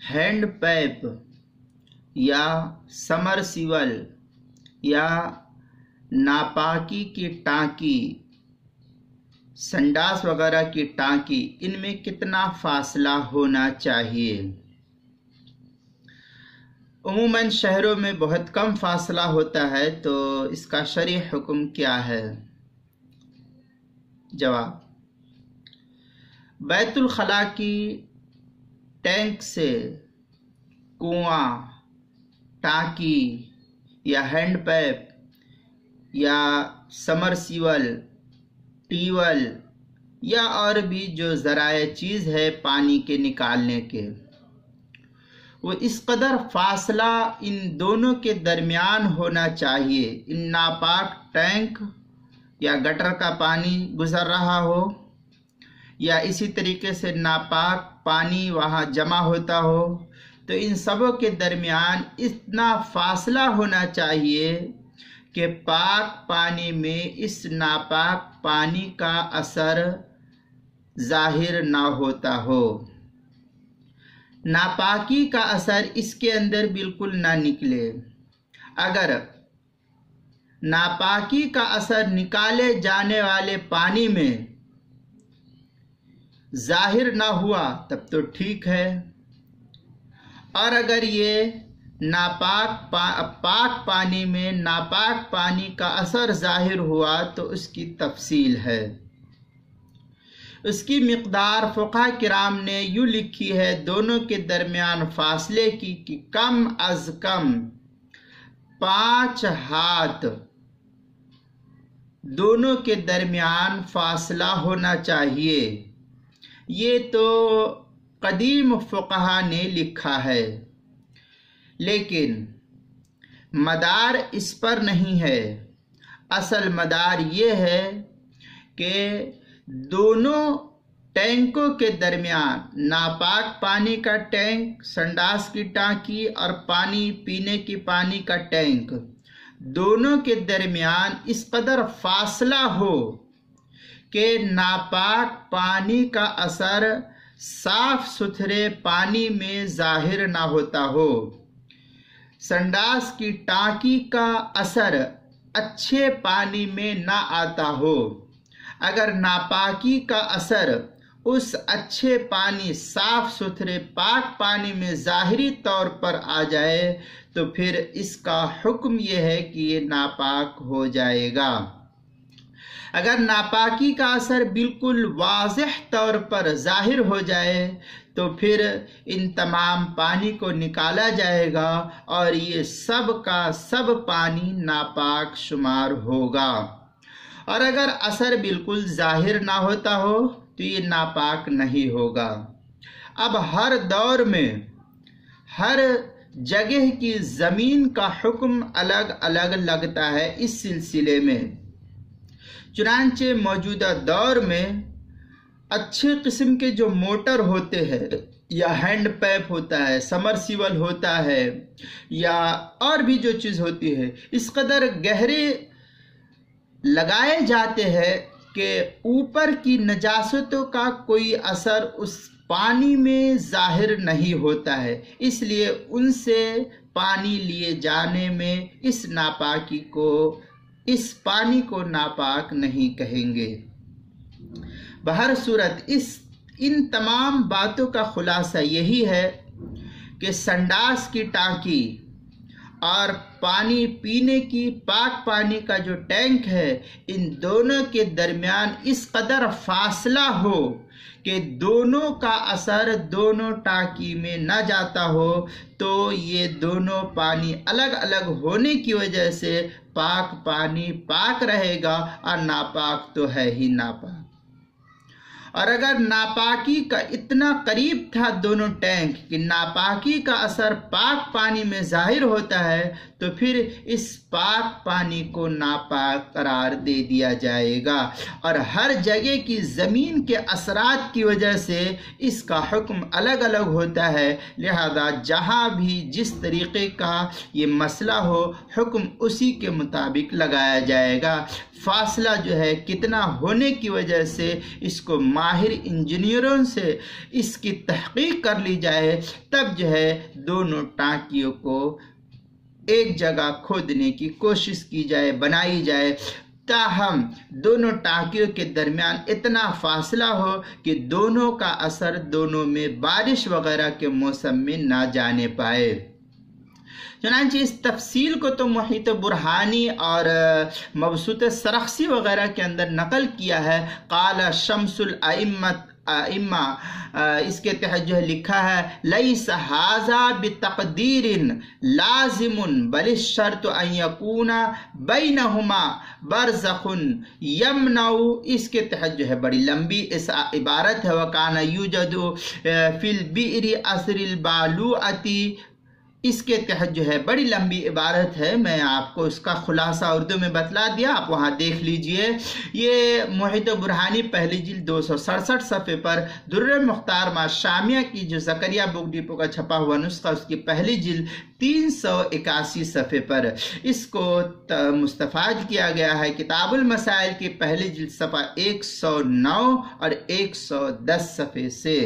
Hand pipe या समरसीवल या नापाकी की टांकी, संडास वगैरह की टांकी, इनमें कितना फासला होना चाहिए? उमूमन शहरों में बहुत कम फासला होता है, तो इसका शरई हुक्म क्या है? जवाब, बैतुल खला की टैंक से कुआं, टांकी या हैंड पैप या समरसीवल, ट्यूबवेल या और भी जो ज़राए चीज़ है पानी के निकालने के, वो इस कदर फासला इन दोनों के दरमियान होना चाहिए। इन नापाक टैंक या गटर का पानी गुजर रहा हो या इसी तरीके से नापाक पानी वहाँ जमा होता हो, तो इन सबों के दरमियान इतना फासला होना चाहिए कि पाक पानी में इस नापाक पानी का असर जाहिर ना होता हो, नापाकी का असर इसके अंदर बिल्कुल ना निकले। अगर नापाकी का असर निकाले जाने वाले पानी में जाहिर ना हुआ तब तो ठीक है, और अगर ये पाक पानी में नापाक पानी का असर जाहिर हुआ तो उसकी तफसील है। उसकी मिक़दार फ़ुक़हा किराम ने यूँ लिखी है दोनों के दरमियान फासले की कि कम अज़ कम 5 हाथ दोनों के दरमियान फासला होना चाहिए। ये तो कदीम फ़ुक़हा ने लिखा है, लेकिन मदार इस पर नहीं है। असल मदार ये है कि दोनों टैंकों के दरमियान, नापाक पानी का टैंक, संडास की टांकी और पानी पीने की पानी का टैंक, दोनों के दरमियान इस कदर फासला हो कि नापाक पानी का असर साफ सुथरे पानी में जाहिर ना होता हो, संडास की टांकी का असर अच्छे पानी में ना आता हो। अगर नापाकी का असर उस अच्छे पानी, साफ सुथरे पाक पानी में ज़ाहिरी तौर पर आ जाए तो फिर इसका हुक्म यह है कि ये नापाक हो जाएगा। अगर नापाकी का असर बिल्कुल वाज़ेह तौर पर ज़ाहिर हो जाए तो फिर इन तमाम पानी को निकाला जाएगा और ये सब का सब पानी नापाक शुमार होगा। और अगर असर बिल्कुल ज़ाहिर ना होता हो तो ये नापाक नहीं होगा। अब हर दौर में हर जगह की ज़मीन का हुक्म अलग अलग लगता है इस सिलसिले में। चुनांचे मौजूदा दौर में अच्छे किस्म के जो मोटर होते हैं या हैंड पैप होता है, समरसीवल होता है या और भी जो चीज़ होती है, इस कदर गहरे लगाए जाते हैं कि ऊपर की नजासतों का कोई असर उस पानी में जाहिर नहीं होता है, इसलिए उनसे पानी लिए जाने में इस पानी को नापाक नहीं कहेंगे। बहर सूरत इन तमाम बातों का खुलासा यही है कि संडास की टांकी और पानी पीने की पाक पानी का जो टैंक है, इन दोनों के दरमियान इस कदर फासला हो कि दोनों का असर दोनों टांकी में न जाता हो, तो ये दोनों पानी अलग अलग होने की वजह से पाक पानी पाक रहेगा और नापाक तो है ही नापाक। और अगर नापाकी का इतना करीब था दोनों टैंक कि नापाकी का असर पाक पानी में जाहिर होता है, تو پھر اس پاک پانی کو ناپاک قرار دے دیا جائے گا، اور ہر جگہ کی زمین کے اثرات کی وجہ سے اس کا حکم الگ الگ ہوتا ہے، لہذا جہاں بھی جس طریقے کا یہ مسئلہ ہو حکم اسی کے مطابق لگایا جائے گا۔ فاصلہ جو ہے کتنا ہونے کی وجہ سے اس کو ماہر انجینئروں سے اس کی تحقیق کر لی جائے، تب جو ہے دونوں ٹانکیوں کو ایک جگہ کھودنے کی کوشش کی جائے، بنائی جائے، تاہم دونوں ٹانکیوں کے درمیان اتنا فاصلہ ہو کہ دونوں کا اثر دونوں میں بارش وغیرہ کے موسم میں نہ جانے پائے۔ چنانچہ اس تفصیل کو تو محیط برہانی اور مبسوط سرخسی وغیرہ کے اندر نقل کیا ہے۔ قال شمس الائمہ اس کے تحت جو ہے لکھا ہے لیس ھذا بتقدیر لازم بل الشرط ان یکون بینہما برزخ یمنع، اس کے تحت جو ہے بڑی لمبی اس عبارت ہے، وکان یوجد فی البئر اثر البالوعۃ، اس کے تحت جو ہے بڑی لمبی عبارت ہے، میں آپ کو اس کا خلاصہ اردو میں بتلا دیا، آپ وہاں دیکھ لیجئے۔ یہ محیط برہانی پہلی جلد 267 صفحے پر، در مختار ما شامیہ کی جو زکریا بک ڈپو کا چھپا ہوا نسخہ اس کی پہلی جلد 381 صفحے پر اس کو مستفاد کیا گیا ہے کتاب المسائل کی پہلی جلد صفحہ 109 اور 110 صفحے سے۔